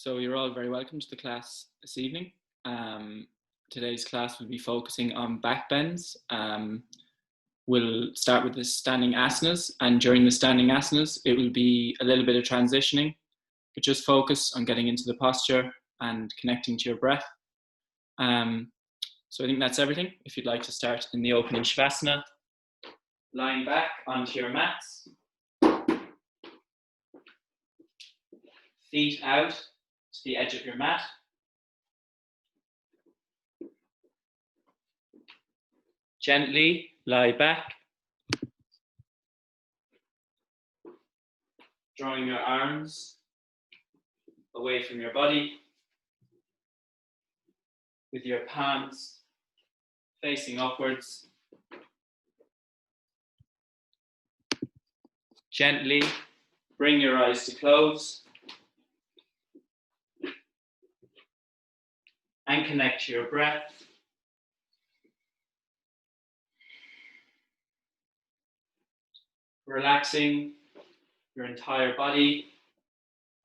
So you're all very welcome to the class this evening. Today's class will be focusing on back bends. We'll start with the standing asanas, and during the standing asanas, it will be a little bit of transitioning, but just focus on getting into the posture and connecting to your breath. So I think that's everything. If you'd like to start in the opening Shavasana, lying back onto your mats, feet out to the edge of your mat. Gently lie back, drawing your arms away from your body, with your palms facing upwards. Gently bring your eyes to close and connect to your breath. Relaxing your entire body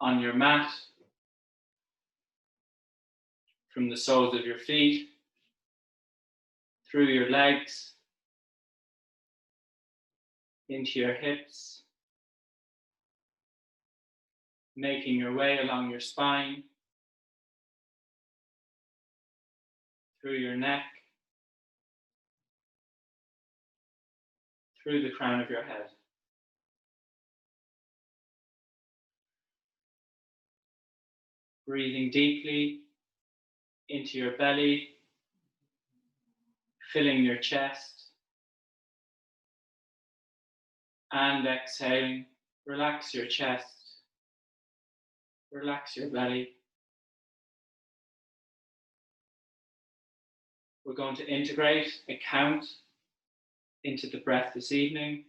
on your mat, from the soles of your feet, through your legs, into your hips, making your way along your spine, through your neck, through the crown of your head. Breathing deeply into your belly, filling your chest, and exhaling, relax your chest, relax your belly. We're going to integrate a count into the breath this evening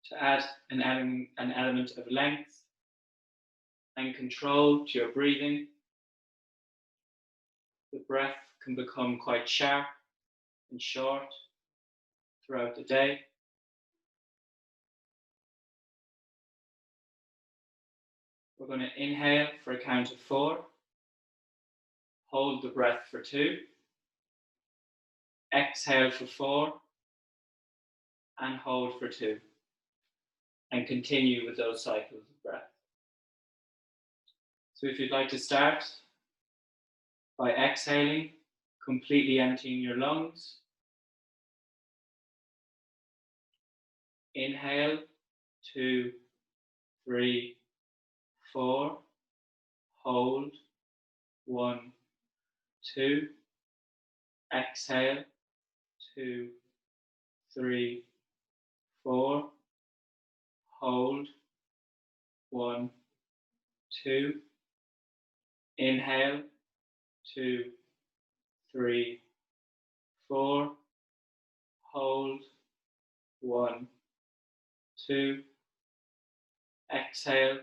to add an element of length and control to your breathing. The breath can become quite sharp and short throughout the day. We're going to inhale for a count of 4, hold the breath for 2, exhale for 4, and hold for 2, and continue with those cycles of breath. So if you'd like to start by exhaling, completely emptying your lungs. Inhale, 2, 3, 4. Hold, 1, 2. Exhale, 2, 3, 4. Hold, 1, 2. Inhale, 2, 3, 4. Hold, 1, 2. Exhale,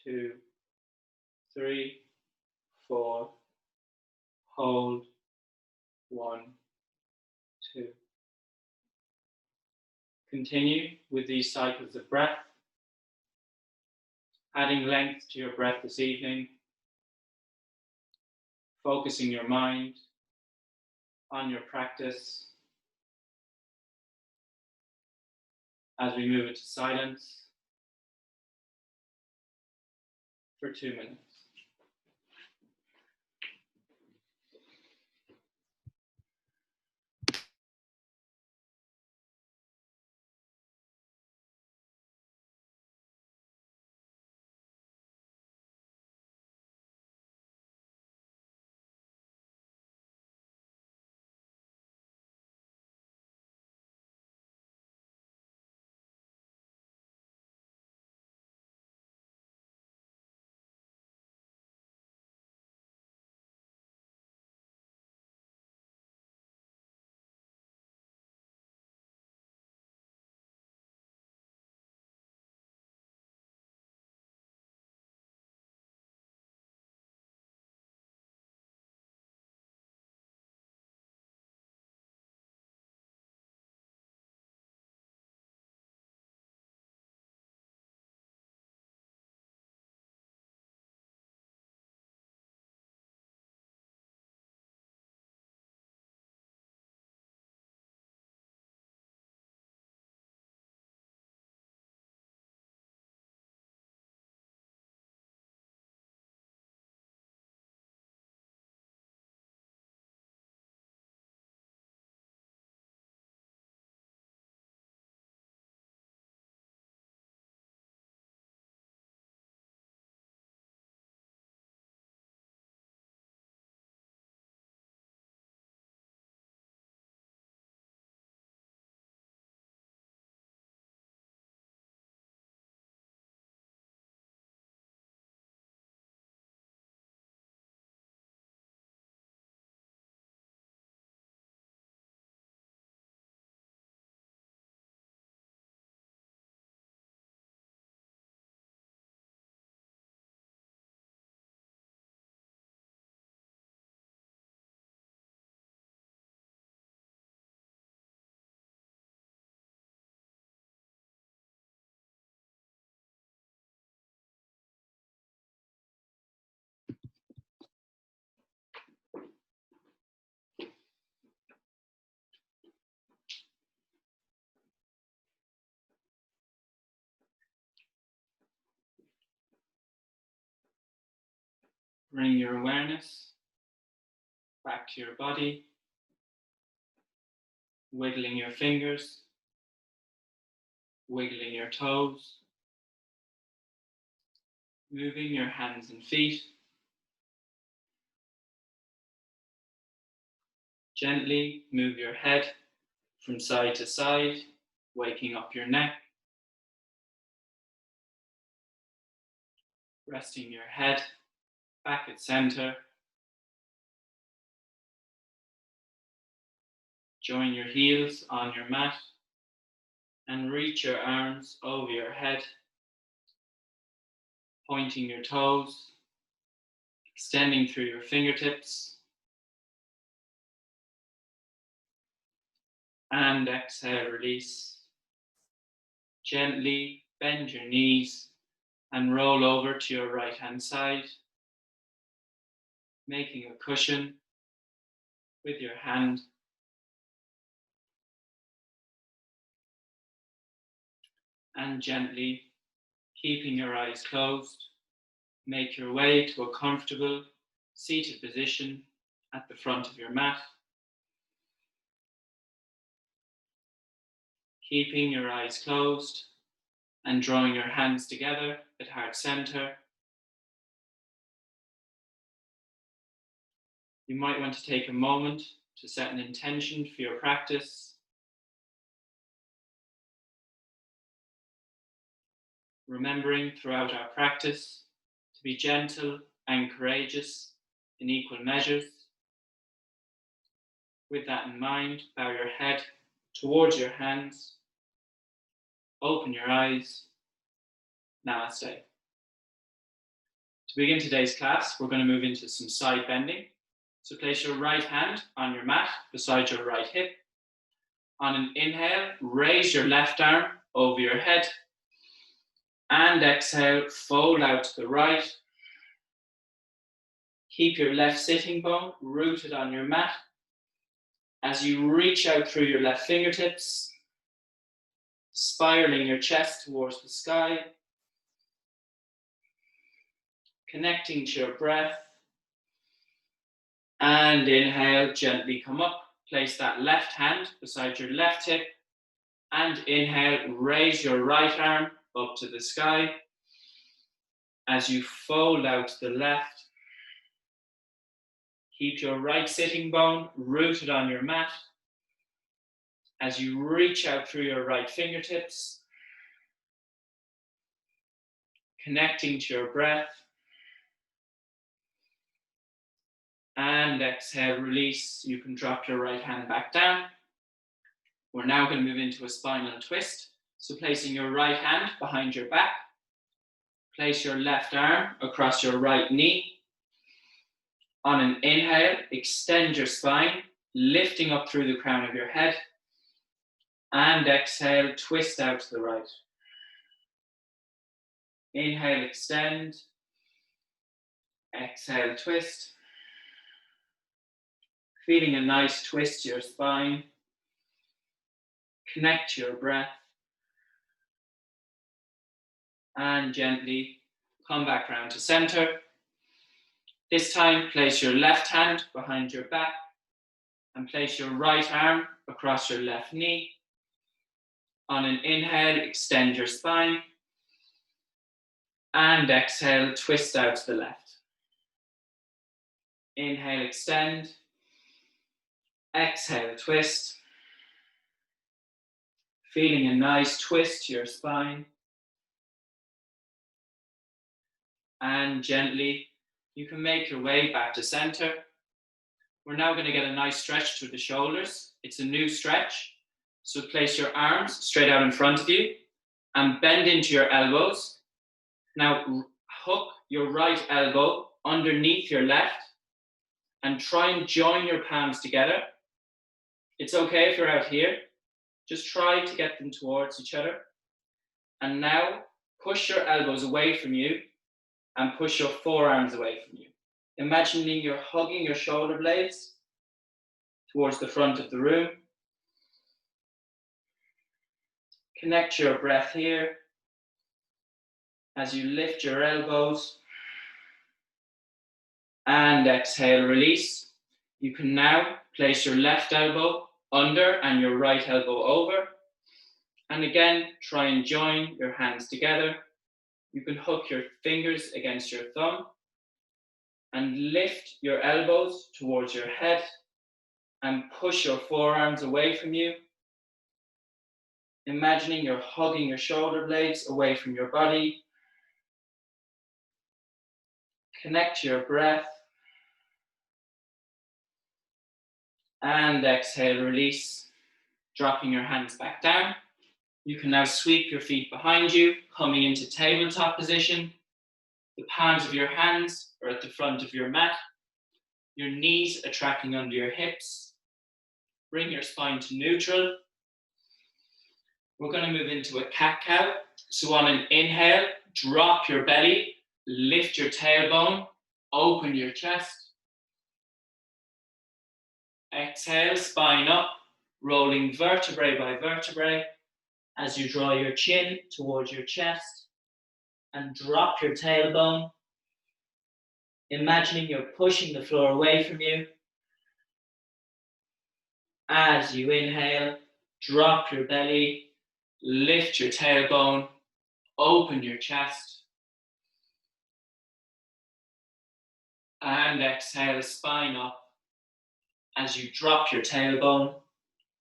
2, 3, 4. Hold, 1, 2. Continue with these cycles of breath, adding length to your breath this evening, focusing your mind on your practice as we move into silence for 2 minutes. Bring your awareness back to your body, wiggling your fingers, wiggling your toes, moving your hands and feet. Gently move your head from side to side, waking up your neck. Resting your head back at center. Join your heels on your mat and reach your arms over your head, pointing your toes, extending through your fingertips. And exhale, release. Gently bend your knees and roll over to your right hand side, making a cushion with your hand. And gently, keeping your eyes closed, make your way to a comfortable seated position at the front of your mat. Keeping your eyes closed and drawing your hands together at heart center. You might want to take a moment to set an intention for your practice. Remembering throughout our practice to be gentle and courageous in equal measures. With that in mind, bow your head towards your hands. Open your eyes. Namaste. To begin today's class, we're going to move into some side bending. So place your right hand on your mat beside your right hip. On an inhale, raise your left arm over your head. And exhale, fold out to the right. Keep your left sitting bone rooted on your mat. As you reach out through your left fingertips, spiraling your chest towards the sky, connecting to your breath. And inhale, gently come up. Place that left hand beside your left hip. And inhale, raise your right arm up to the sky. As you fold out to the left, keep your right sitting bone rooted on your mat. As you reach out through your right fingertips, connecting to your breath. And exhale, release. You can drop your right hand back down. We're now going to move into a spinal twist. So placing your right hand behind your back. Place your left arm across your right knee. On an inhale, extend your spine, lifting up through the crown of your head. And exhale, twist out to the right. Inhale, extend. Exhale, twist. Feeling a nice twist to your spine. Connect to your breath. And gently come back round to center. This time, place your left hand behind your back and place your right arm across your left knee. On an inhale, extend your spine. And exhale, twist out to the left. Inhale, extend. Exhale, twist. Feeling a nice twist to your spine. And gently, you can make your way back to center. We're now going to get a nice stretch through the shoulders. It's a new stretch. So place your arms straight out in front of you and bend into your elbows. Now hook your right elbow underneath your left and try and join your palms together. It's okay if you're out here. Just try to get them towards each other. And now push your elbows away from you and push your forearms away from you. Imagining you're hugging your shoulder blades towards the front of the room. Connect your breath here as you lift your elbows And exhale, release. You can now place your left elbow under and your right elbow over. And again, try and join your hands together. You can hook your fingers against your thumb and lift your elbows towards your head and push your forearms away from you. Imagining you're hugging your shoulder blades away from your body. Connect to your breath. And exhale, release, dropping your hands back down. You can now sweep your feet behind you, coming into tabletop position. The palms of your hands are at the front of your mat. Your knees are tracking under your hips. Bring your spine to neutral. We're going to move into a cat-cow. So on an inhale, drop your belly, lift your tailbone, open your chest. Exhale, spine up, rolling vertebrae by vertebrae as you draw your chin towards your chest and drop your tailbone. Imagining you're pushing the floor away from you. As you inhale, drop your belly, lift your tailbone, open your chest. And exhale, spine up as you drop your tailbone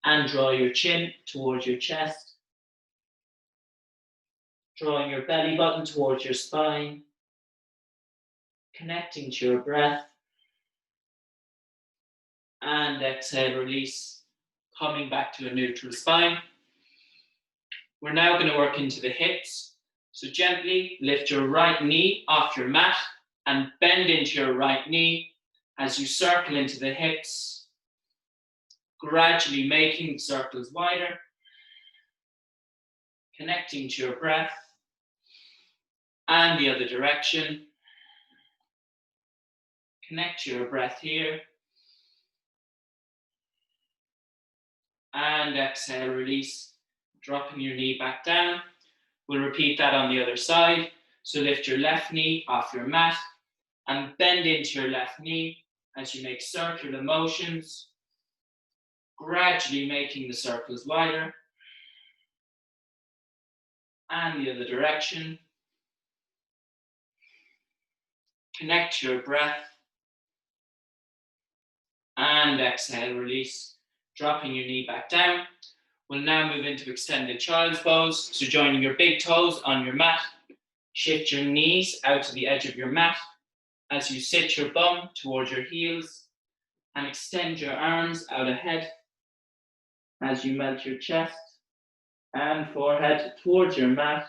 and draw your chin towards your chest. Drawing your belly button towards your spine. Connecting to your breath. And exhale, release, coming back to a neutral spine. We're now going to work into the hips. So gently lift your right knee off your mat and bend into your right knee as you circle into the hips, gradually making the circles wider, connecting to your breath and the other direction. Connect to your breath here. And exhale, release, dropping your knee back down. We'll repeat that on the other side. So lift your left knee off your mat and bend into your left knee as you make circular motions, gradually making the circles wider. And the other direction. Connect to your breath. And exhale, release, dropping your knee back down. We'll now move into extended child's pose. So joining your big toes on your mat, shift your knees out to the edge of your mat as you sit your bum towards your heels and extend your arms out ahead as you melt your chest and forehead towards your mat.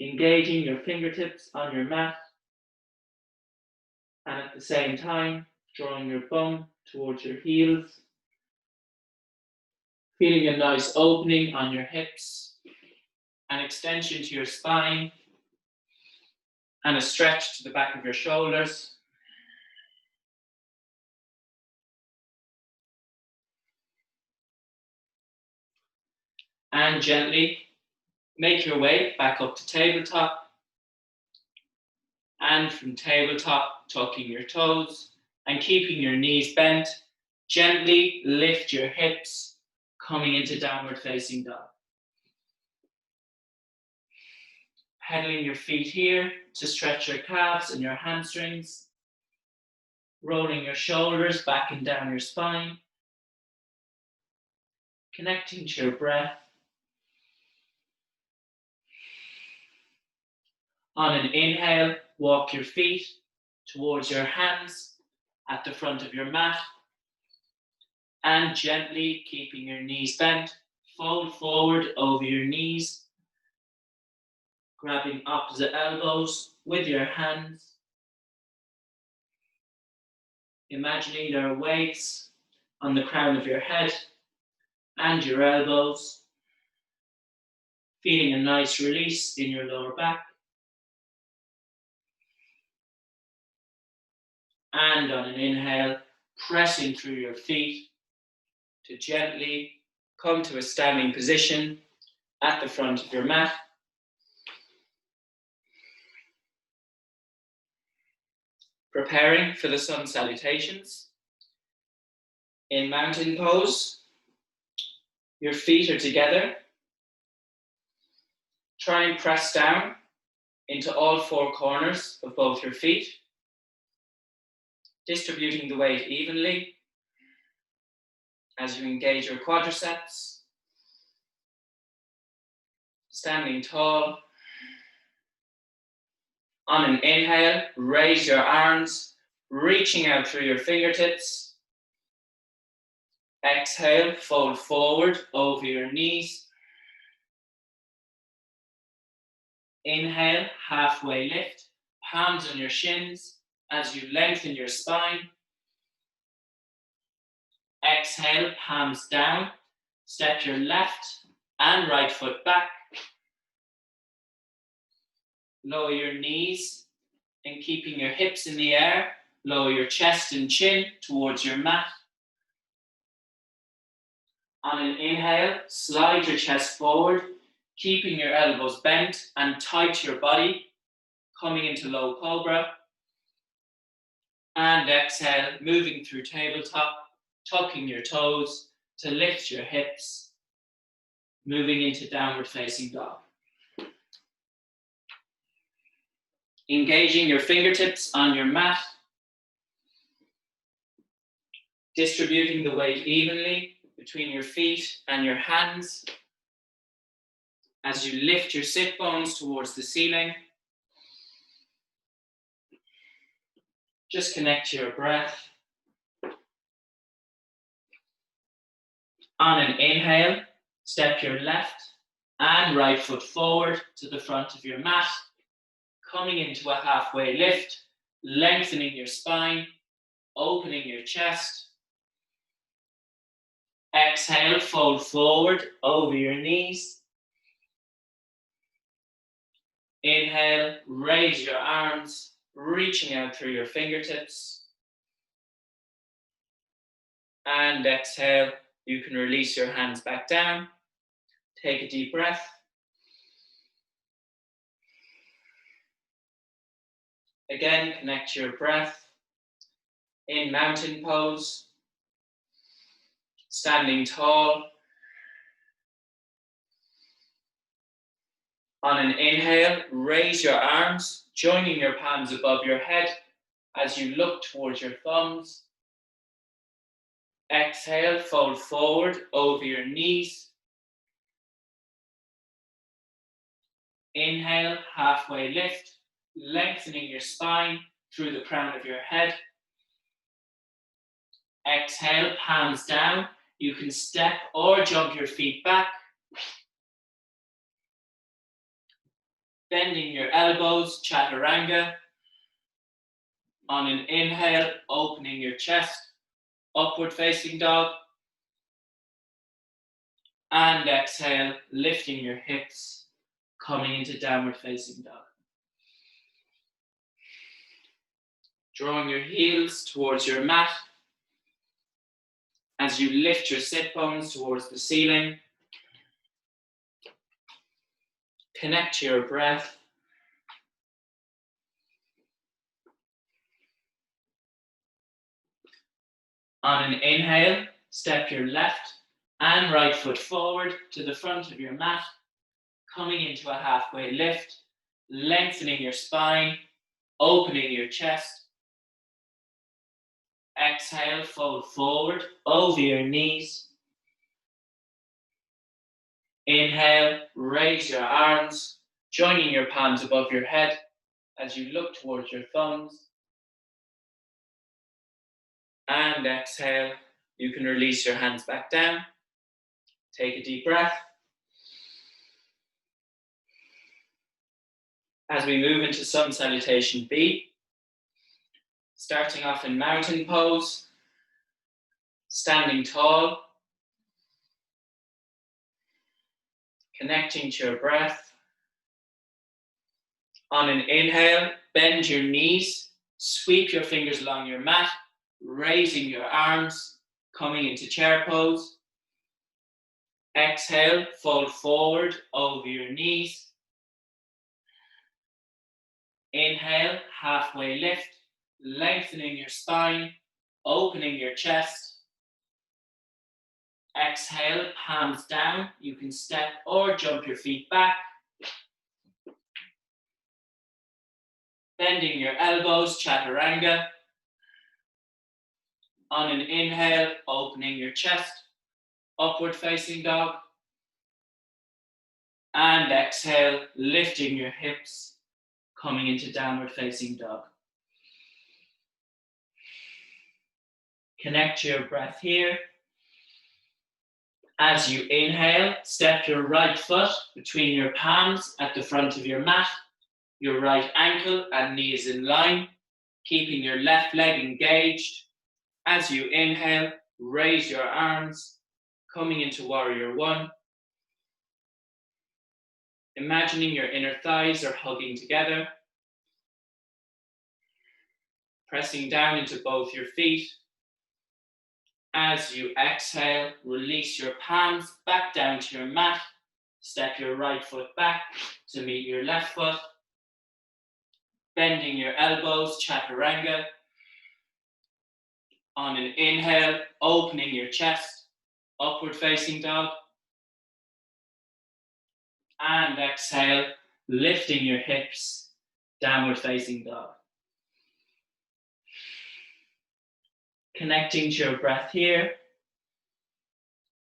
Engaging your fingertips on your mat and at the same time drawing your bum towards your heels. Feeling a nice opening on your hips, an extension to your spine, and a stretch to the back of your shoulders. And gently make your way back up to tabletop. And from tabletop, tucking your toes and keeping your knees bent, gently lift your hips, coming into downward facing dog. Pedaling your feet here to stretch your calves and your hamstrings. Rolling your shoulders back and down your spine. Connecting to your breath. On an inhale, walk your feet towards your hands at the front of your mat. And gently, keeping your knees bent, fold forward over your knees, grabbing opposite elbows with your hands. Imagining there are weights on the crown of your head and your elbows. Feeling a nice release in your lower back. And on an inhale, pressing through your feet to gently come to a standing position at the front of your mat. Preparing for the sun salutations. In mountain pose, your feet are together. Try and press down into all four corners of both your feet, distributing the weight evenly as you engage your quadriceps. Standing tall. On an inhale, raise your arms, reaching out through your fingertips. Exhale, fold forward over your knees. Inhale, halfway lift, palms on your shins as you lengthen your spine. Exhale, palms down. Step your left and right foot back. Lower your knees and keeping your hips in the air, lower your chest and chin towards your mat. On an inhale, slide your chest forward, keeping your elbows bent and tight to your body, coming into low cobra. And exhale, moving through tabletop, tucking your toes to lift your hips, moving into downward facing dog. Engaging your fingertips on your mat, distributing the weight evenly between your feet and your hands as you lift your sit bones towards the ceiling. Just connect to your breath. On an inhale, step your left and right foot forward to the front of your mat, coming into a halfway lift, lengthening your spine, opening your chest. Exhale, fold forward over your knees. Inhale, raise your arms, reaching out through your fingertips. And exhale, you can release your hands back down. Take a deep breath. Again, connect your breath. In mountain pose, standing tall. On an inhale, raise your arms, joining your palms above your head as you look towards your thumbs. Exhale, fold forward over your knees. Inhale, halfway lift, lengthening your spine through the crown of your head. Exhale, palms down. You can step or jump your feet back. Bending your elbows, chaturanga. On an inhale, opening your chest, upward facing dog. And exhale, lifting your hips, coming into downward facing dog. Drawing your heels towards your mat as you lift your sit bones towards the ceiling. Connect to your breath. On an inhale, step your left and right foot forward to the front of your mat, coming into a halfway lift, lengthening your spine, opening your chest. Exhale, fold forward over your knees. Inhale, raise your arms, joining your palms above your head as you look towards your thumbs. And exhale, you can release your hands back down. Take a deep breath. As we move into sun salutation B, starting off in mountain pose, standing tall, connecting to your breath. On an inhale, bend your knees, sweep your fingers along your mat, raising your arms, coming into chair pose. Exhale, fold forward over your knees. Inhale, halfway lift, lengthening your spine, opening your chest. Exhale, palms down. You can step or jump your feet back. Bending your elbows, chaturanga. On an inhale, opening your chest, upward facing dog. And exhale, lifting your hips, coming into downward facing dog. Connect your breath here. As you inhale, step your right foot between your palms at the front of your mat. Your right ankle and knees in line, keeping your left leg engaged. As you inhale, raise your arms, coming into warrior one. Imagining your inner thighs are hugging together. Pressing down into both your feet. As you exhale, release your palms back down to your mat. Step your right foot back to meet your left foot. Bending your elbows, chaturanga. On an inhale, opening your chest, upward facing dog. And exhale, lifting your hips, downward facing dog. Connecting to your breath here.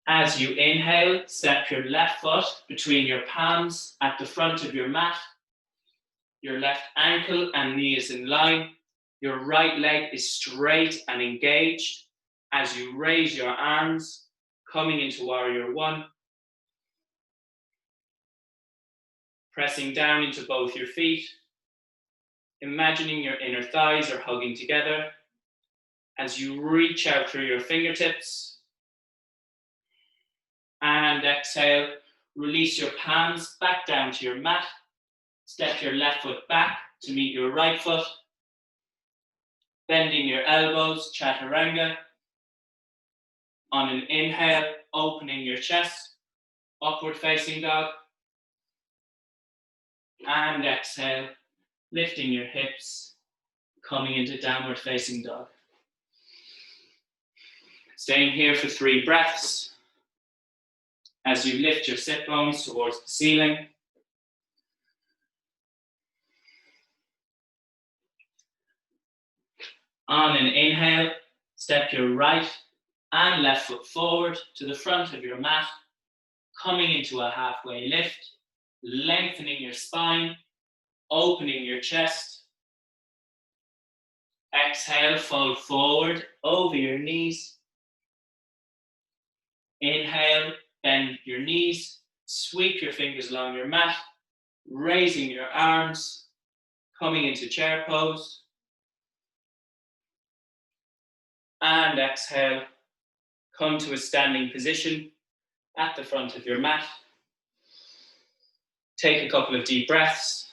As you inhale, step your left foot between your palms at the front of your mat. Your left ankle and knee is in line. Your right leg is straight and engaged. As you raise your arms, coming into warrior one. Pressing down into both your feet. Imagining your inner thighs are hugging together. As you reach out through your fingertips. And exhale, release your palms back down to your mat. Step your left foot back to meet your right foot. Bending your elbows, chaturanga. On an inhale, opening your chest, upward facing dog. And exhale, lifting your hips, coming into downward facing dog. Staying here for 3 breaths. As you lift your sit bones towards the ceiling. On an inhale, step your right and left foot forward to the front of your mat, coming into a halfway lift, lengthening your spine, opening your chest. Exhale, fold forward over your knees. Inhale, bend your knees, sweep your fingers along your mat, raising your arms, coming into chair pose. And exhale, come to a standing position at the front of your mat. Take a couple of deep breaths.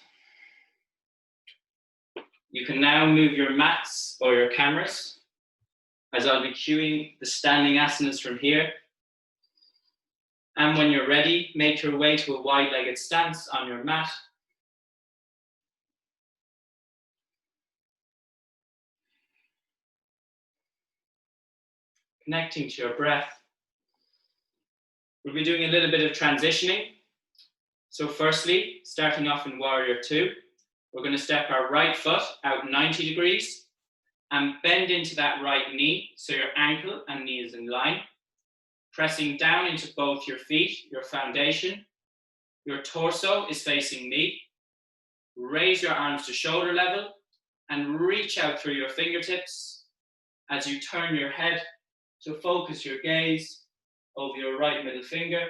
You can now move your mats or your cameras, as I'll be cueing the standing asanas from here. And when you're ready, make your way to a wide-legged stance on your mat. Connecting to your breath. We'll be doing a little bit of transitioning. So firstly, starting off in warrior two, we're going to step our right foot out 90 degrees and bend into that right knee so your ankle and knee is in line. Pressing down into both your feet, your foundation. Your torso is facing me. Raise your arms to shoulder level and reach out through your fingertips as you turn your head to focus your gaze over your right middle finger.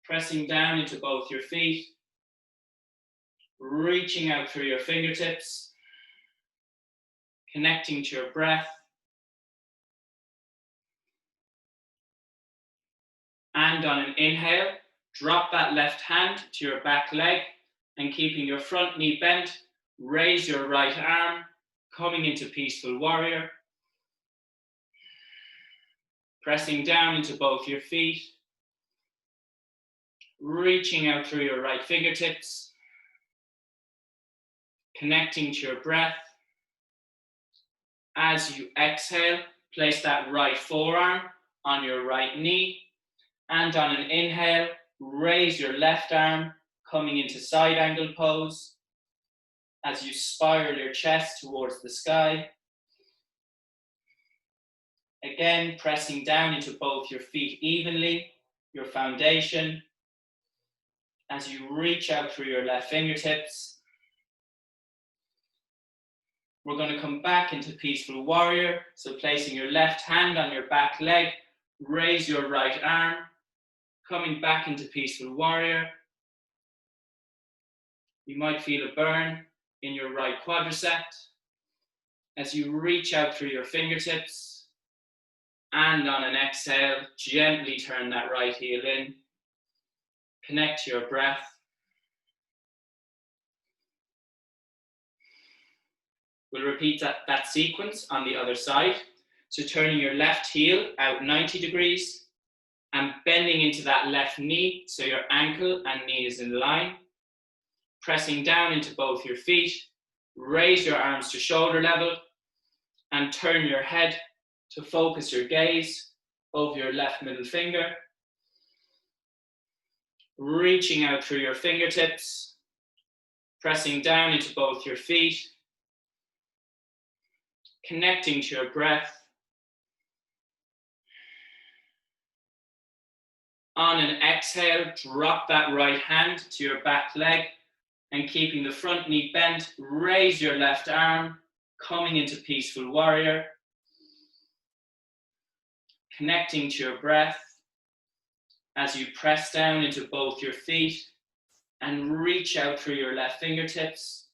Pressing down into both your feet, reaching out through your fingertips, connecting to your breath. And on an inhale, drop that left hand to your back leg and keeping your front knee bent, raise your right arm, coming into peaceful warrior. Pressing down into both your feet, reaching out through your right fingertips. Connecting to your breath. As you exhale, place that right forearm on your right knee, and on an inhale, raise your left arm, coming into side angle pose as you spiral your chest towards the sky. Again, pressing down into both your feet evenly, your foundation, as you reach out through your left fingertips. We're going to come back into Peaceful Warrior. So placing your left hand on your back leg, raise your right arm, coming back into Peaceful Warrior. You might feel a burn in your right quadricep as you reach out through your fingertips. And on an exhale, gently turn that right heel in. Connect to your breath. We'll repeat that sequence on the other side. So turning your left heel out 90 degrees and bending into that left knee so your ankle and knee is in line. Pressing down into both your feet. Raise your arms to shoulder level and turn your head to focus your gaze over your left middle finger. Reaching out through your fingertips, pressing down into both your feet, connecting to your breath. On an exhale, drop that right hand to your back leg and keeping the front knee bent, raise your left arm, coming into Peaceful Warrior. Connecting to your breath as you press down into both your feet and reach out through your left fingertips.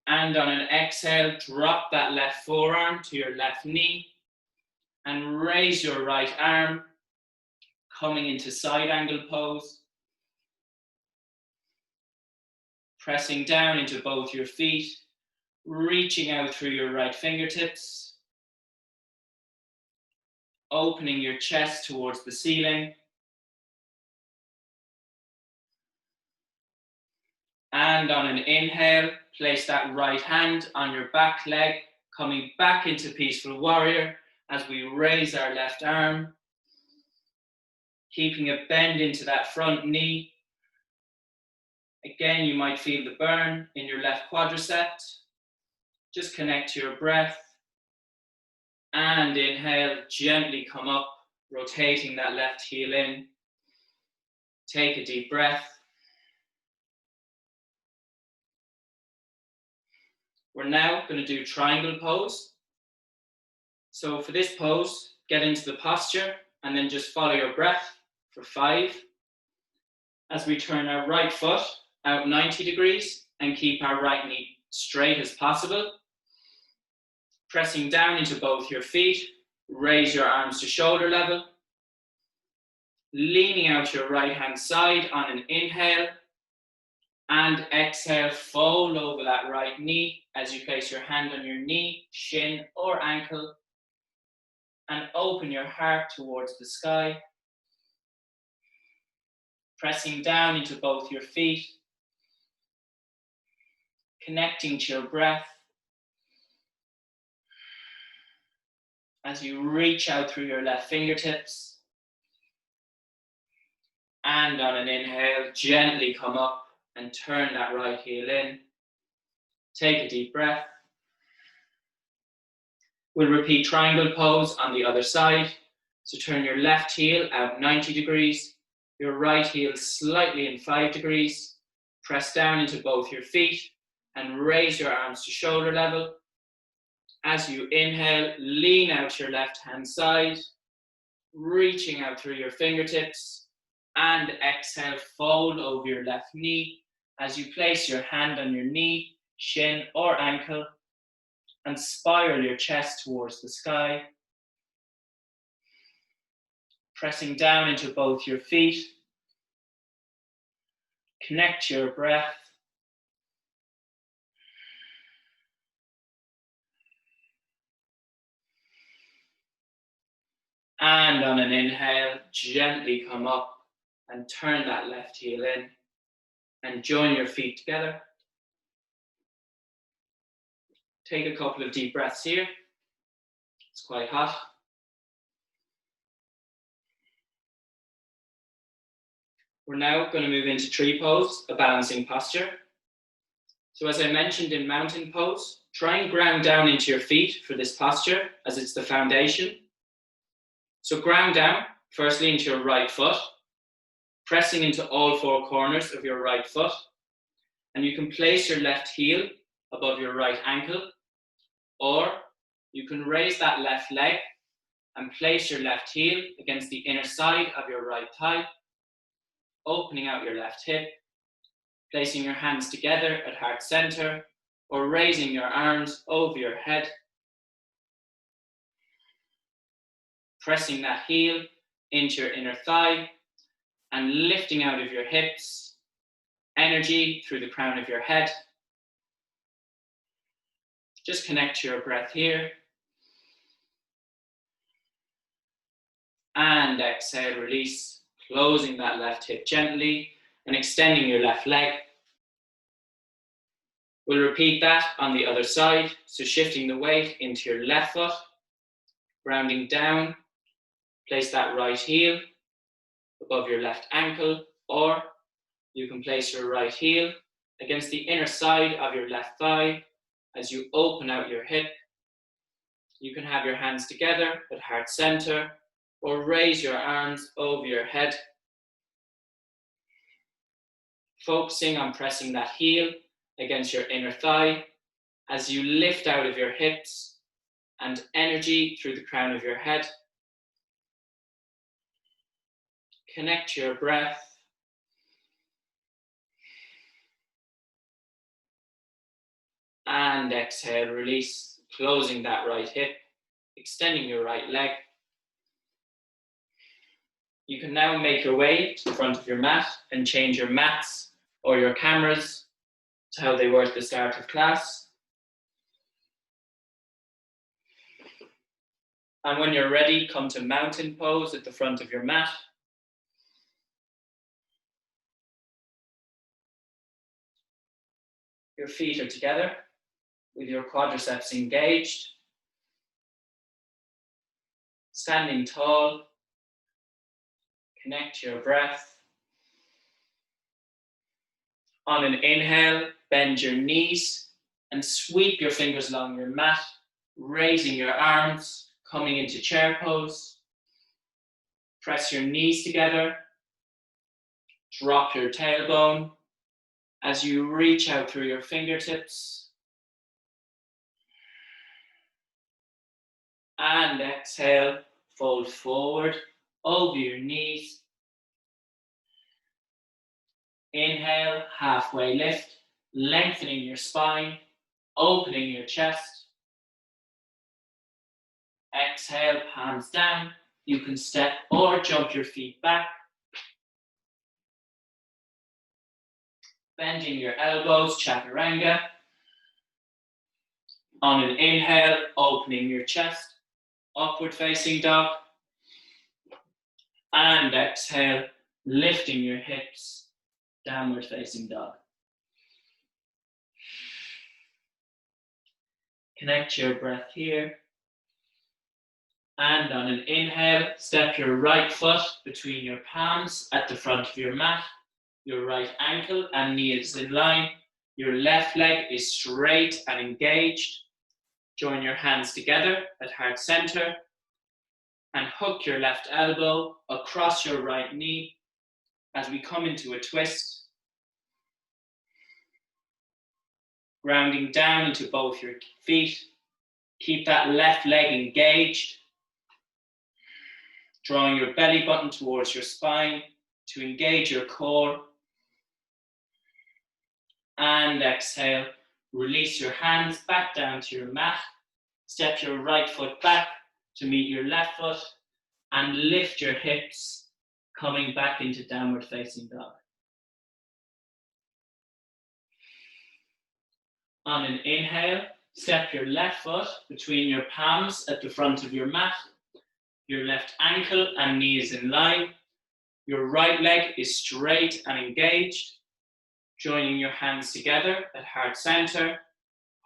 And on an exhale, drop that left forearm to your left knee and raise your right arm, coming into side angle pose. Pressing down into both your feet, reaching out through your right fingertips. Opening your chest towards the ceiling. And on an inhale, place that right hand on your back leg, coming back into Peaceful Warrior as we raise our left arm. Keeping a bend into that front knee. Again, you might feel the burn in your left quadricep. Just connect to your breath. And inhale, gently come up, rotating that left heel in. Take a deep breath. We're now going to do triangle pose. So for this pose, get into the posture and then just follow your breath for 5. As we turn our right foot out 90 degrees and keep our right knee straight as possible. Pressing down into both your feet, raise your arms to shoulder level. Leaning out your right hand side on an inhale. And exhale, fold over that right knee as you place your hand on your knee, shin or ankle. And open your heart towards the sky. Pressing down into both your feet. Connecting to your breath. As you reach out through your left fingertips. And on an inhale, gently come up and turn that right heel in. Take a deep breath. We'll repeat triangle pose on the other side. So turn your left heel out 90 degrees, your right heel slightly in 5 degrees. Press down into both your feet and raise your arms to shoulder level. As you inhale, lean out your left hand side, reaching out through your fingertips, and exhale, fold over your left knee as you place your hand on your knee, shin or ankle, and spiral your chest towards the sky. Pressing down into both your feet. Connect your breath. And on an inhale, gently come up and turn that left heel in and join your feet together. Take a couple of deep breaths here. It's quite hot. We're now going to move into tree pose, a balancing posture. So as I mentioned in mountain pose, try and ground down into your feet for this posture, as it's the foundation. So ground down, firstly into your right foot, pressing into all four corners of your right foot. And you can place your left heel above your right ankle, or you can raise that left leg and place your left heel against the inner side of your right thigh, opening out your left hip, placing your hands together at heart center, or raising your arms over your head, pressing that heel into your inner thigh and lifting out of your hips, energy through the crown of your head. Just connect to your breath here. And exhale, release, closing that left hip gently and extending your left leg. We'll repeat that on the other side. So shifting the weight into your left foot, grounding down, place that right heel above your left ankle, or you can place your right heel against the inner side of your left thigh as you open out your hip. You can have your hands together at heart center, or raise your arms over your head, focusing on pressing that heel against your inner thigh as you lift out of your hips and energy through the crown of your head. Connect to your breath. And exhale, release, closing that right hip, extending your right leg. You can now make your way to the front of your mat and change your mats or your cameras to how they were at the start of class. And when you're ready, come to mountain pose at the front of your mat. Your feet are together with your quadriceps engaged. Standing tall, connect to your breath. On an inhale, bend your knees and sweep your fingers along your mat, raising your arms, coming into chair pose. Press your knees together. Drop your tailbone as you reach out through your fingertips. And exhale, fold forward over your knees. Inhale, halfway lift, lengthening your spine, opening your chest. Exhale, palms down. You can step or jump your feet back. Bending your elbows, chaturanga. On an inhale, opening your chest, upward facing dog. And exhale, lifting your hips, downward facing dog. Connect your breath here. And on an inhale, step your right foot between your palms at the front of your mat. Your right ankle and knee is in line. Your left leg is straight and engaged. Join your hands together at heart center and hook your left elbow across your right knee as we come into a twist. Grounding down into both your feet. Keep that left leg engaged. Drawing your belly button towards your spine to engage your core. And exhale, release your hands back down to your mat. Step your right foot back to meet your left foot and lift your hips, coming back into downward facing dog. On an inhale, step your left foot between your palms at the front of your mat. Your left ankle and knee is in line. Your right leg is straight and engaged. Joining your hands together at heart center,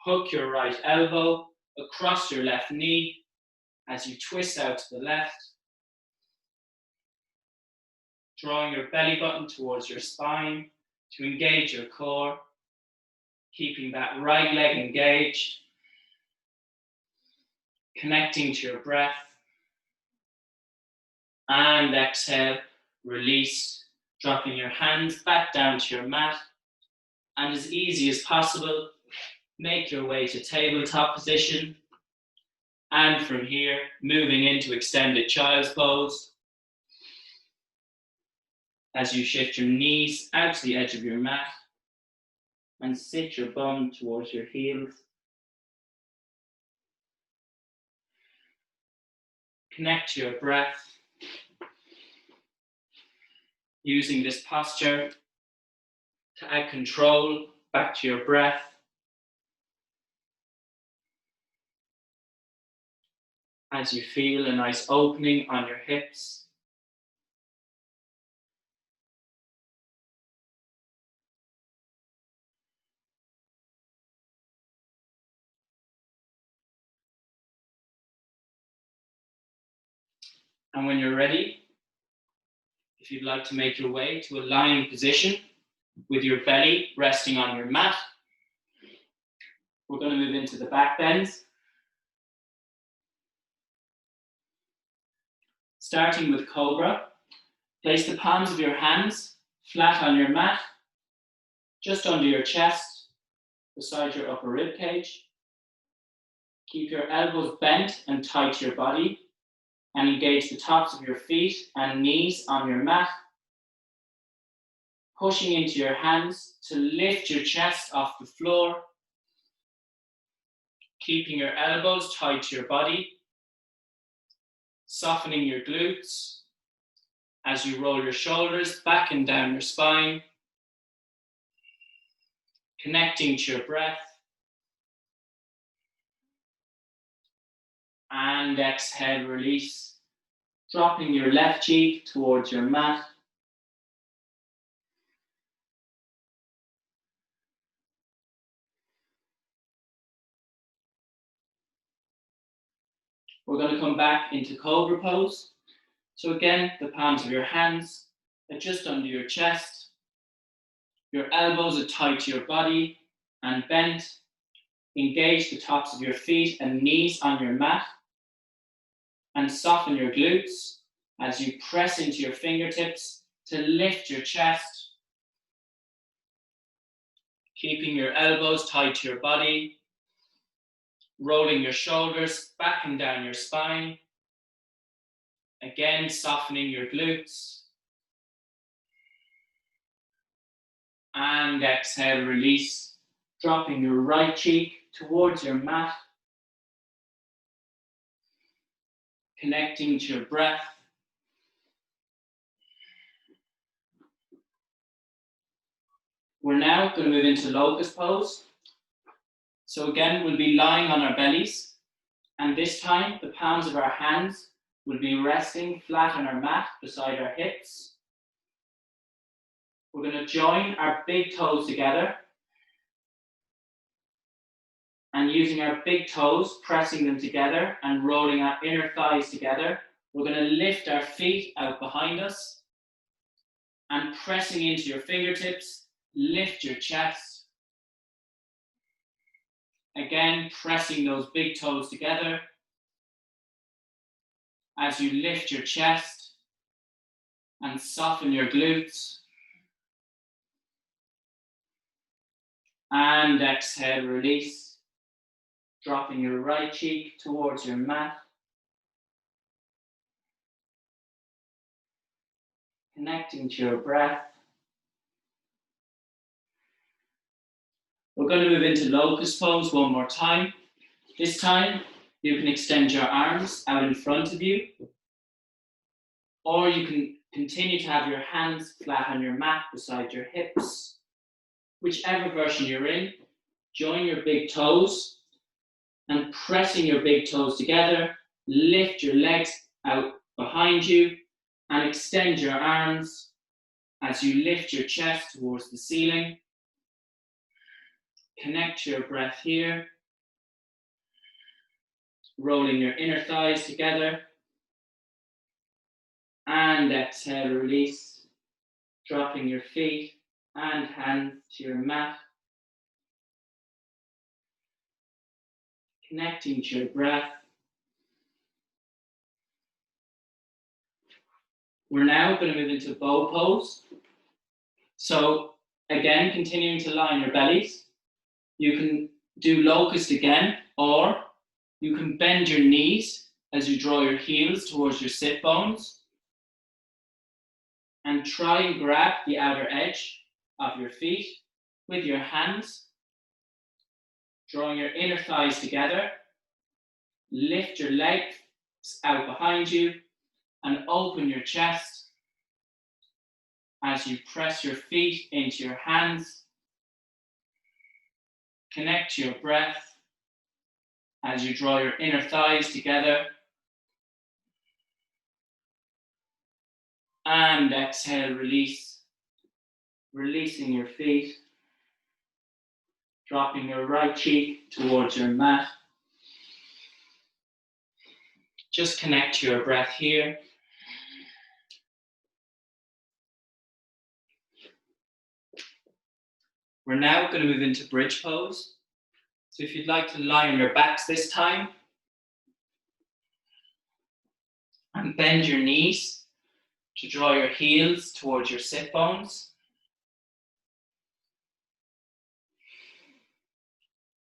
Hook your right elbow across your left knee as you twist out to the left, drawing your belly button towards your spine to engage your core, keeping that right leg engaged, connecting to your breath, and exhale, release, dropping your hands back down to your mat, and as easy as possible, make your way to tabletop position, and from here, moving into extended child's pose, as you shift your knees out to the edge of your mat, and sit your bum towards your heels. Connect to your breath, using this posture to add control back to your breath. As you feel a nice opening on your hips. And when you're ready, if you'd like to make your way to a lying position with your belly resting on your mat, we're going to move into the back bends. Starting with Cobra, place the palms of your hands flat on your mat, just under your chest, beside your upper rib cage. Keep your elbows bent and tight to your body, and engage the tops of your feet and knees on your mat, pushing into your hands to lift your chest off the floor, keeping your elbows tight to your body, softening your glutes as you roll your shoulders back and down your spine, connecting to your breath, and exhale, release, dropping your left cheek towards your mat. We're going to come back into Cobra pose. So again, the palms of your hands are just under your chest. Your elbows are tight to your body and bent. Engage the tops of your feet and knees on your mat. And soften your glutes as you press into your fingertips to lift your chest. Keeping your elbows tight to your body. Rolling your shoulders back and down your spine. Again, softening your glutes. And exhale, release, dropping your right cheek towards your mat. Connecting to your breath. We're now going to move into locust pose. So again, we'll be lying on our bellies, and this time the palms of our hands will be resting flat on our mat beside our hips. We're going to join our big toes together, and using our big toes, pressing them together and rolling our inner thighs together, we're going to lift our feet out behind us, and pressing into your fingertips, lift your chest. Again, pressing those big toes together as you lift your chest and soften your glutes. And exhale, release, dropping your right cheek towards your mat. Connecting to your breath. We're going to move into locust pose one more time. This time, you can extend your arms out in front of you, or you can continue to have your hands flat on your mat beside your hips. Whichever version you're in, join your big toes and pressing your big toes together, lift your legs out behind you and extend your arms as you lift your chest towards the ceiling. Connect your breath here. Rolling your inner thighs together. And exhale, release. Dropping your feet and hands to your mat. Connecting to your breath. We're now going to move into bow pose. So again, continuing to line your bellies. You can do locust again, or you can bend your knees as you draw your heels towards your sit bones. And try and grab the outer edge of your feet with your hands. Drawing your inner thighs together. Lift your legs out behind you and open your chest as you press your feet into your hands. Connect to your breath as you draw your inner thighs together. And exhale, release. Releasing your feet. Dropping your right cheek towards your mat. Just connect to your breath here. We're now going to move into bridge pose. So if you'd like to lie on your backs this time, and bend your knees to draw your heels towards your sit bones.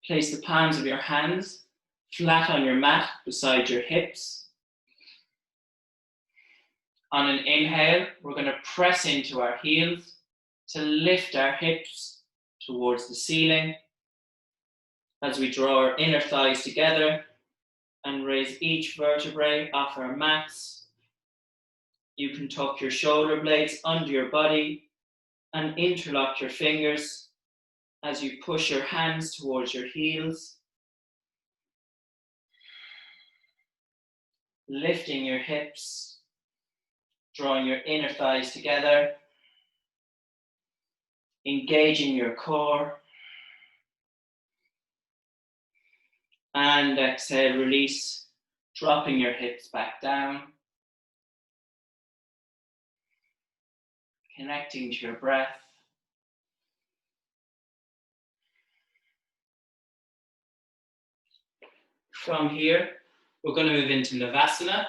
Place the palms of your hands flat on your mat beside your hips. On an inhale, we're going to press into our heels to lift our hips towards the ceiling as we draw our inner thighs together and raise each vertebrae off our mats. You can tuck your shoulder blades under your body and interlock your fingers as you push your hands towards your heels. Lifting your hips, drawing your inner thighs together, engaging your core. And exhale, release, dropping your hips back down. Connecting to your breath. From here, we're going to move into Navasana.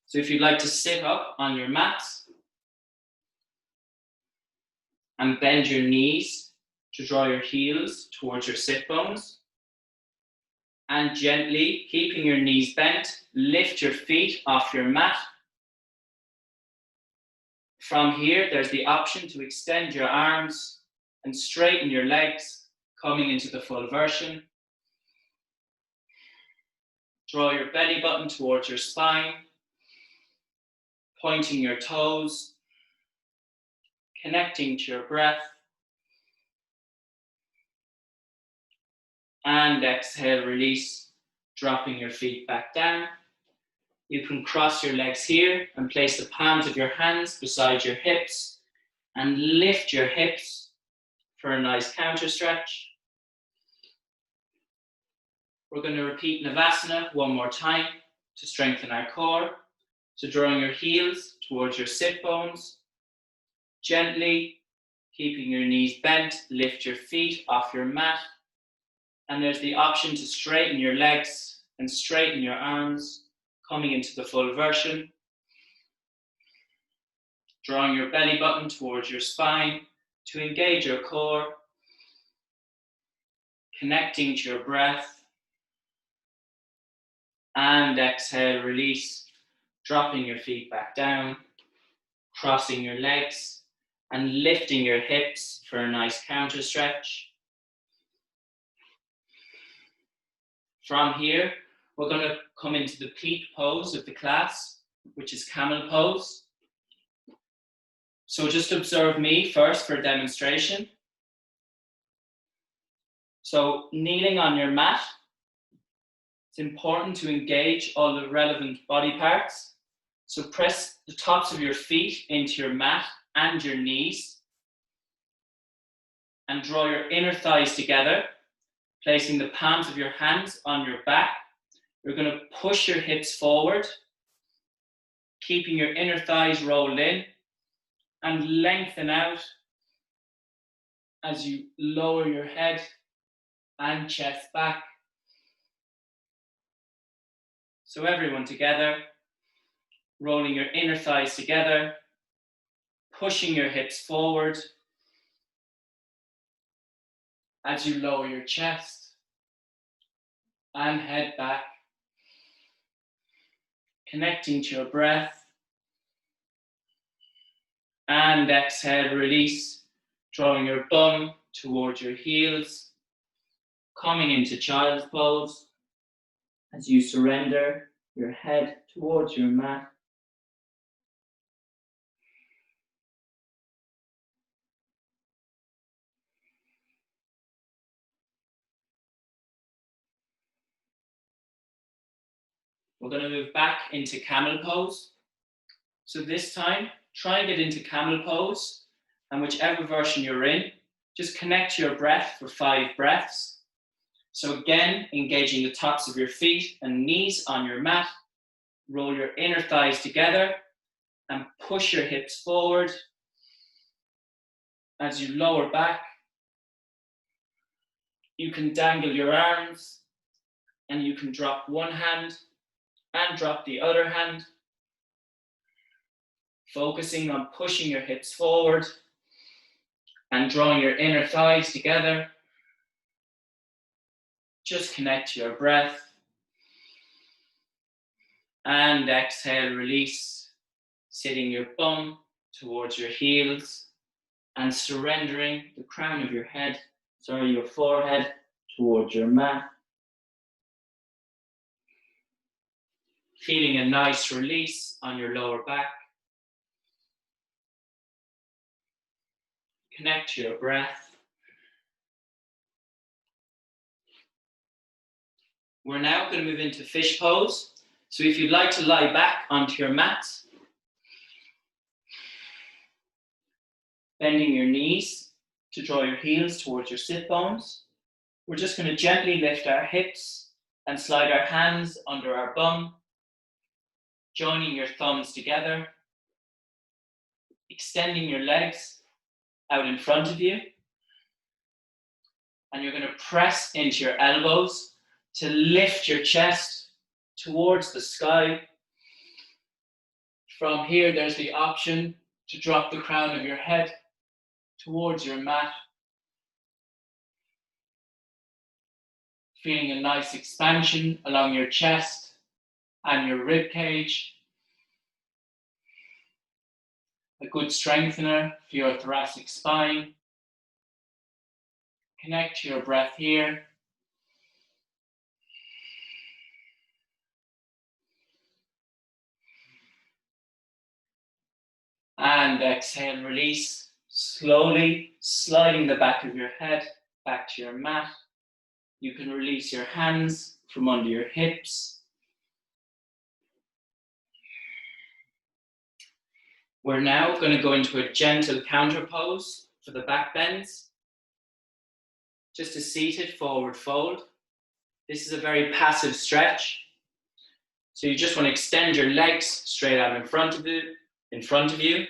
So if you'd like to sit up on your mat and bend your knees to draw your heels towards your sit bones. And gently, keeping your knees bent, lift your feet off your mat. From here, there's the option to extend your arms and straighten your legs, coming into the full version. Draw your belly button towards your spine, pointing your toes, connecting to your breath. And exhale, release, dropping your feet back down. You can cross your legs here and place the palms of your hands beside your hips and lift your hips for a nice counter stretch. We're going to repeat Navasana one more time to strengthen our core. So drawing your heels towards your sit bones, gently keeping your knees bent, lift your feet off your mat. And there's the option to straighten your legs and straighten your arms, coming into the full version. Drawing your belly button towards your spine to engage your core. Connecting to your breath. And exhale, release, dropping your feet back down, crossing your legs and lifting your hips for a nice counter stretch. From here, we're going to come into the peak pose of the class, which is camel pose. So just observe me first for a demonstration. So kneeling on your mat, it's important to engage all the relevant body parts. So press the tops of your feet into your mat and your knees. and draw your inner thighs together, placing the palms of your hands on your back. You're going to push your hips forward, keeping your inner thighs rolled in, and lengthen out as you lower your head and chest back. So everyone together, rolling your inner thighs together, pushing your hips forward as you lower your chest and head back, connecting to your breath. And exhale, release, drawing your bum towards your heels, coming into child's pose as you surrender your head towards your mat. We're going to move back into camel pose. So this time, try and get into camel pose, and whichever version you're in, just connect to your breath for 5 breaths. So again, engaging the tops of your feet and knees on your mat, roll your inner thighs together and push your hips forward as you lower back. You can dangle your arms and you can drop one hand and drop the other hand, focusing on pushing your hips forward and drawing your inner thighs together. Just connect to your breath. And exhale, release, sitting your bum towards your heels and surrendering the crown of your head, your forehead towards your mat. Feeling a nice release on your lower back. Connect to your breath. We're now going to move into fish pose. So if you'd like to lie back onto your mat, bending your knees to draw your heels towards your sit bones, we're just going to gently lift our hips and slide our hands under our bum, joining your thumbs together, extending your legs out in front of you, and you're going to press into your elbows to lift your chest towards the sky. From here, there's the option to drop the crown of your head towards your mat. Feeling a nice expansion along your chest and your rib cage. A good strengthener for your thoracic spine. Connect to your breath here. And exhale, release, slowly sliding the back of your head back to your mat. You can release your hands from under your hips. We're now going to go into a gentle counter pose for the back bends. Just a seated forward fold. This is a very passive stretch. So you just want to extend your legs straight out in front of you.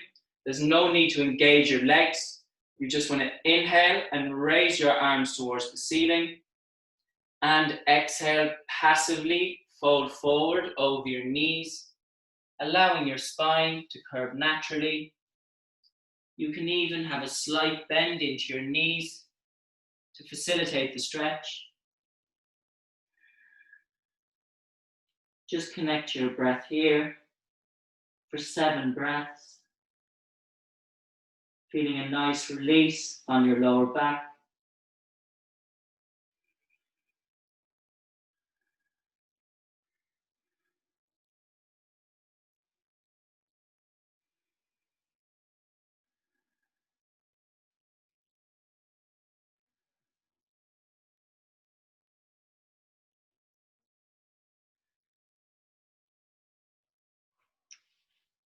There's no need to engage your legs. You just want to inhale and raise your arms towards the ceiling. And exhale, passively fold forward over your knees, allowing your spine to curve naturally. You can even have a slight bend into your knees to facilitate the stretch. Just connect your breath here for 7 breaths. Feeling a nice release on your lower back.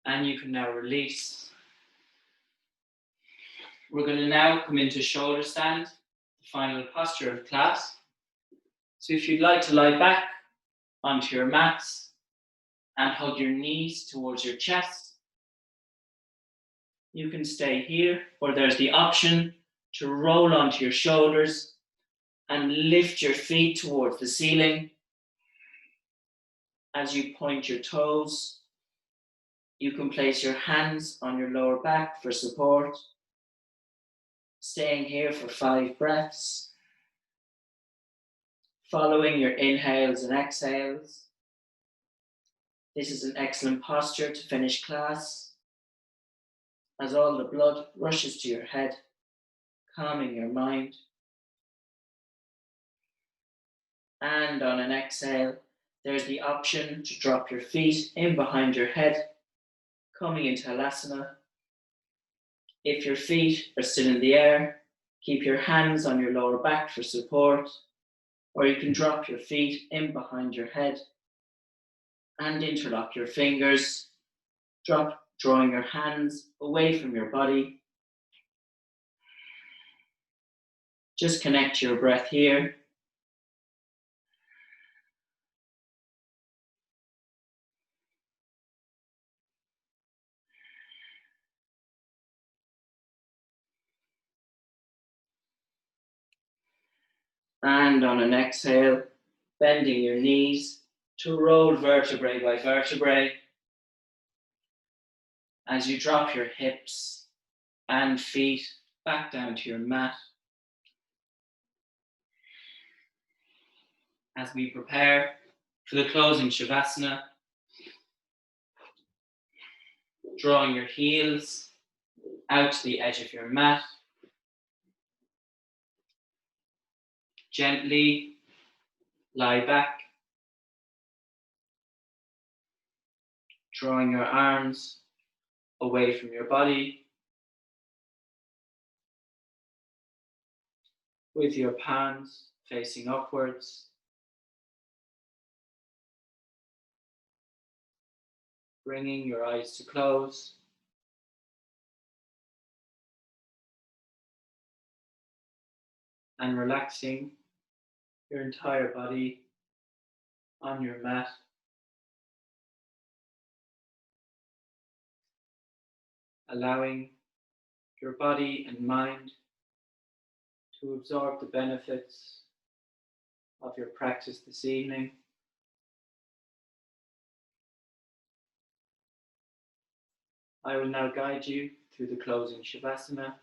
And you can now release. We're going to now come into shoulder stand, the final posture of class. So if you'd like to lie back onto your mats and hug your knees towards your chest, you can stay here, or there's the option to roll onto your shoulders and lift your feet towards the ceiling. As you point your toes, you can place your hands on your lower back for support. Staying here for 5 breaths. Following your inhales and exhales. This is an excellent posture to finish class, as all the blood rushes to your head, calming your mind. And on an exhale, there's the option to drop your feet in behind your head, coming into Halasana. If your feet are still in the air, keep your hands on your lower back for support, or you can drop your feet in behind your head and interlock your fingers, drawing your hands away from your body. Just connect to your breath here. And on an exhale, bending your knees to roll vertebrae by vertebrae as you drop your hips and feet back down to your mat. As we prepare for the closing Shavasana, drawing your heels out to the edge of your mat. Gently lie back, drawing your arms away from your body, with your palms facing upwards. Bringing your eyes to close. And relaxing your entire body on your mat. Allowing your body and mind to absorb the benefits of your practice this evening. I will now guide you through the closing Shavasana.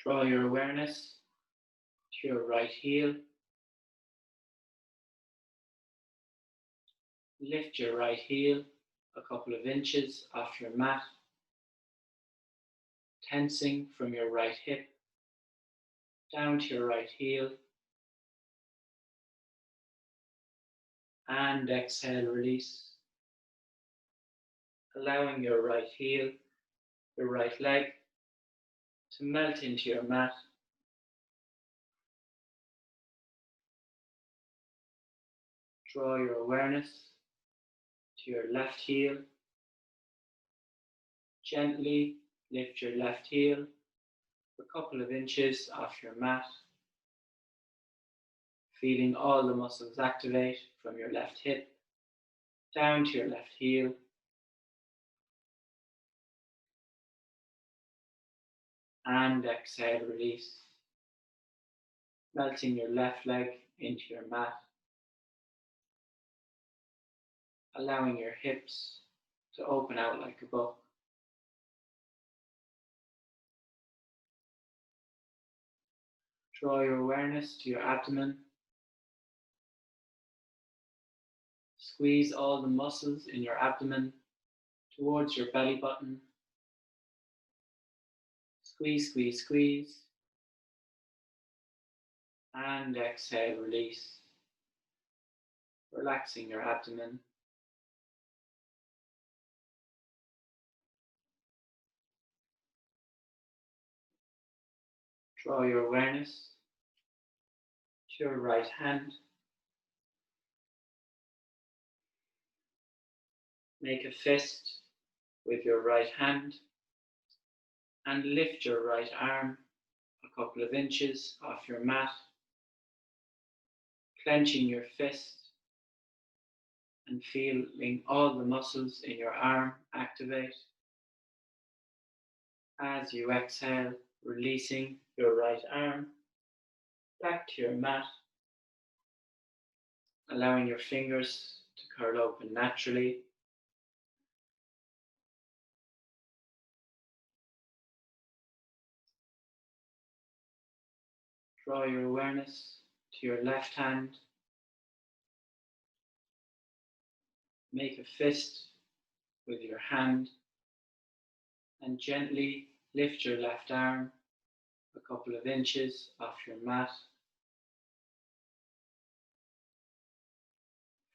Draw your awareness to your right heel. Lift your right heel a couple of inches off your mat, tensing from your right hip down to your right heel. And exhale, release. Allowing your right heel, your right leg, to melt into your mat. Draw your awareness to your left heel. Gently lift your left heel a couple of inches off your mat, feeling all the muscles activate from your left hip down to your left heel. And exhale, release. Melting your left leg into your mat, allowing your hips to open out like a book. Draw your awareness to your abdomen. Squeeze all the muscles in your abdomen towards your belly button. Squeeze, squeeze, squeeze. And exhale, release. Relaxing your abdomen. Draw your awareness to your right hand. Make a fist with your right hand and lift your right arm a couple of inches off your mat, clenching your fist and feeling all the muscles in your arm activate. As you exhale, releasing your right arm back to your mat, allowing your fingers to curl open naturally. Draw your awareness to your left hand. Make a fist with your hand and gently lift your left arm a couple of inches off your mat,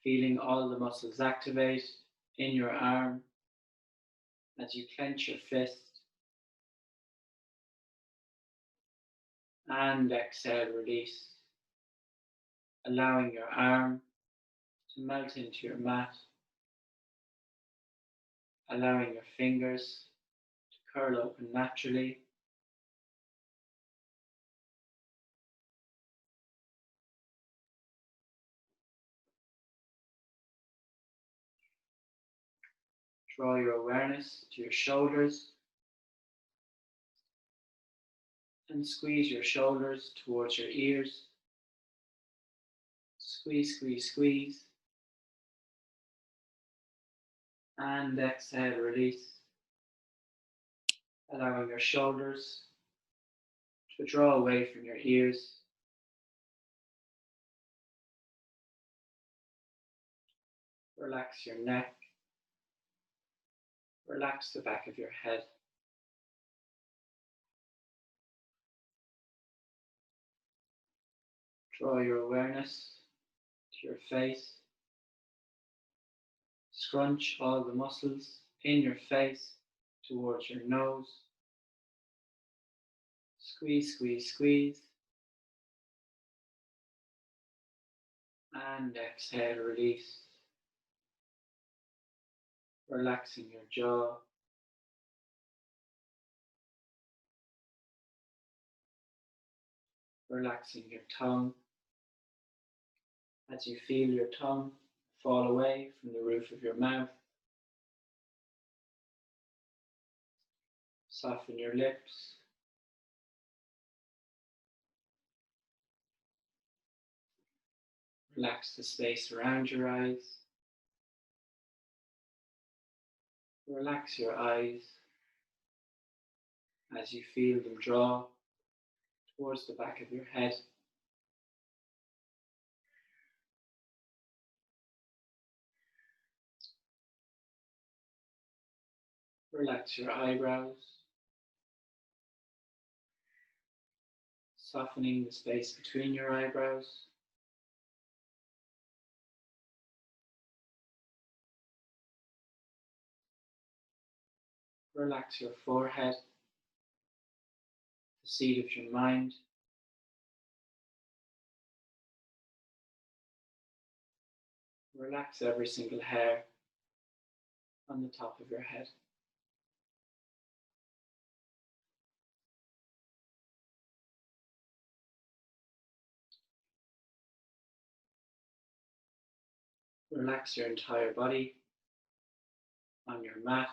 feeling all the muscles activate in your arm as you clench your fist and exhale, release, allowing your arm to melt into your mat, allowing your fingers to curl open naturally. Draw your awareness to your shoulders and squeeze your shoulders towards your ears. Squeeze, squeeze, squeeze. And exhale, release, allowing your shoulders to draw away from your ears. Relax your neck. Relax the back of your head. Draw your awareness to your face. Scrunch all the muscles in your face towards your nose. Squeeze, squeeze, squeeze. And exhale, release. Relaxing your jaw. Relaxing your tongue as you feel your tongue fall away from the roof of your mouth. Soften your lips. Relax the space around your eyes. Relax your eyes as you feel them draw towards the back of your head. Relax your eyebrows, softening the space between your eyebrows. Relax your forehead, the seat of your mind. Relax every single hair on the top of your head. Relax your entire body on your mat.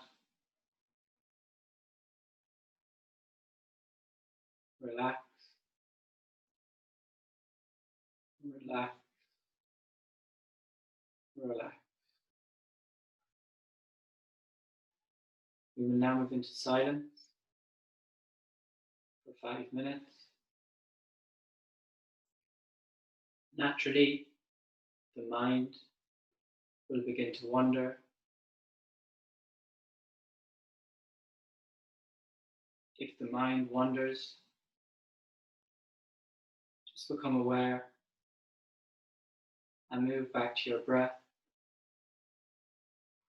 Relax, relax, relax. We will now move into silence for 5 minutes. Naturally, the mind will begin to wander. If the mind wanders, just become aware and move back to your breath,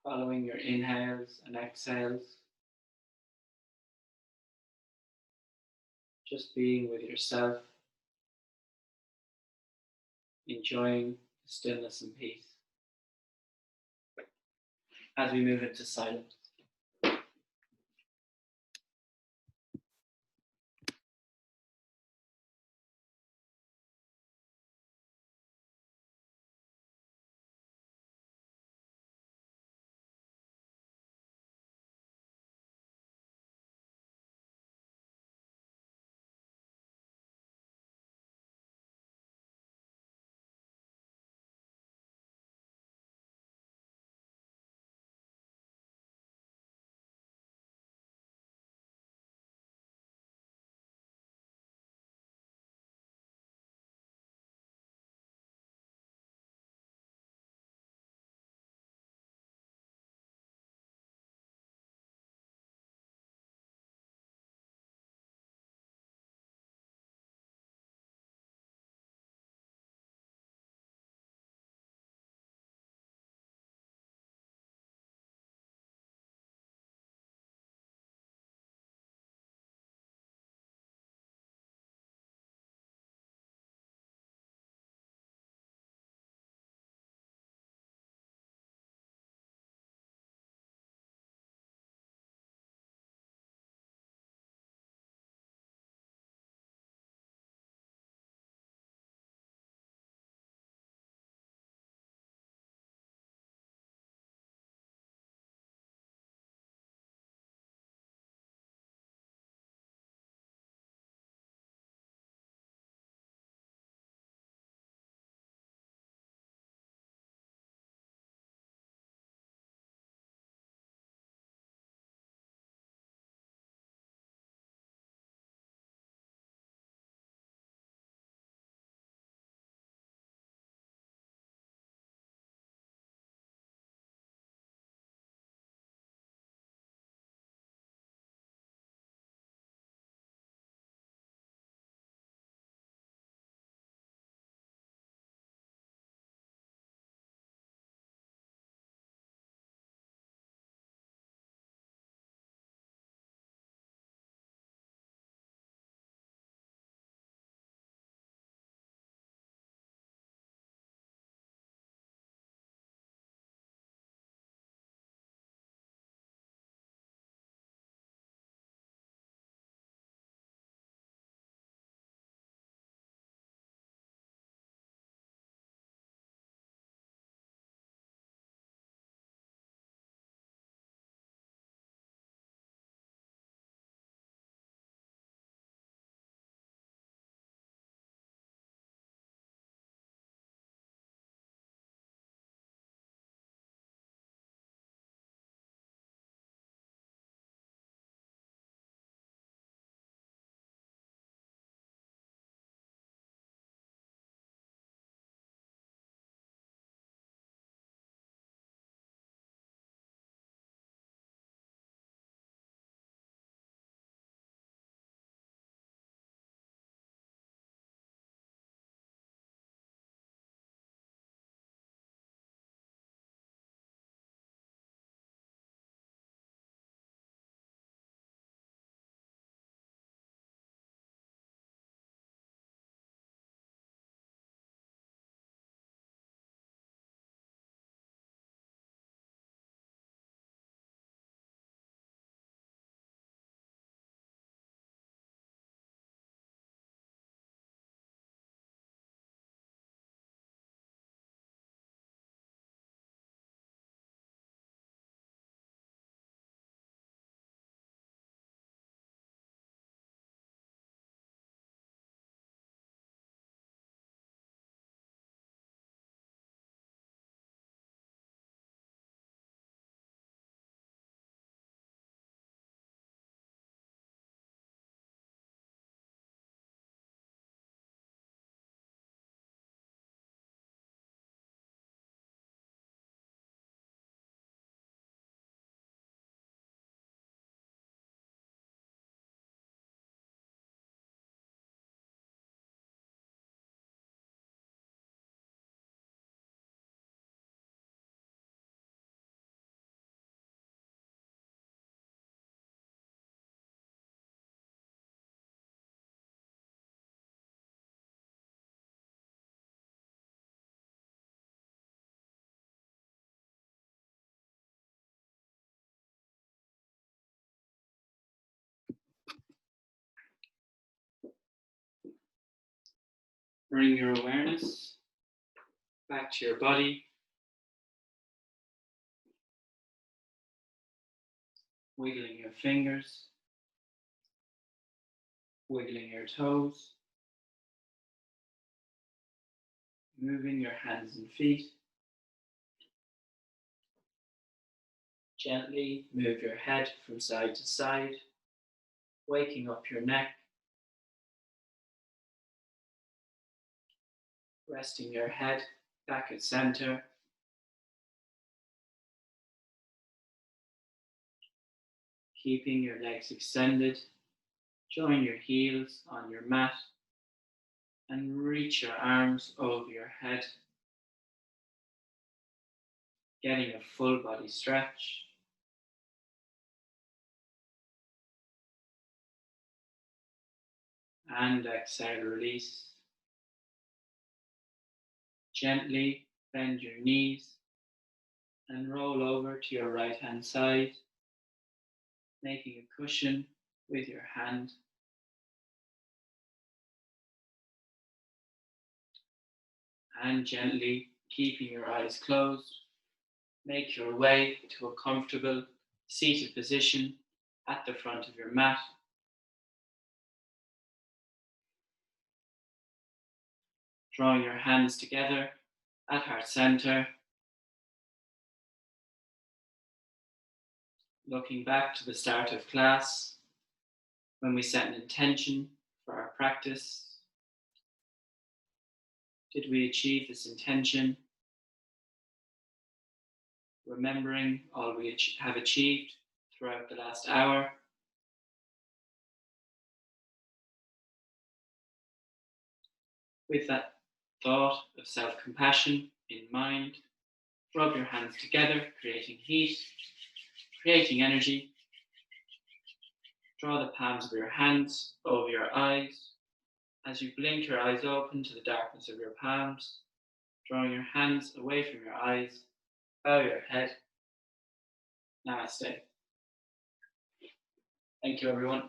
following your inhales and exhales. Just being with yourself, enjoying the stillness and peace. as we move into silence. Bring your awareness back to your body. Wiggling your fingers, wiggling your toes, moving your hands and feet. Gently move your head from side to side, waking up your neck, resting your head back at center. Keeping your legs extended, join your heels on your mat and reach your arms over your head, getting a full body stretch. And exhale, release. Gently bend your knees and roll over to your right hand side, making a cushion with your hand. And gently, keeping your eyes closed, make your way to a comfortable seated position at the front of your mat. Drawing your hands together at heart center. Looking back to the start of class, when we set an intention for our practice. Did we achieve this intention? Remembering all we have achieved throughout the last hour. With that thought of self-compassion in mind, rub your hands together, creating heat, creating energy. Draw the palms of your hands over your eyes. As you blink your eyes open to the darkness of your palms, drawing your hands away from your eyes, bow your head. Namaste. Thank you, everyone.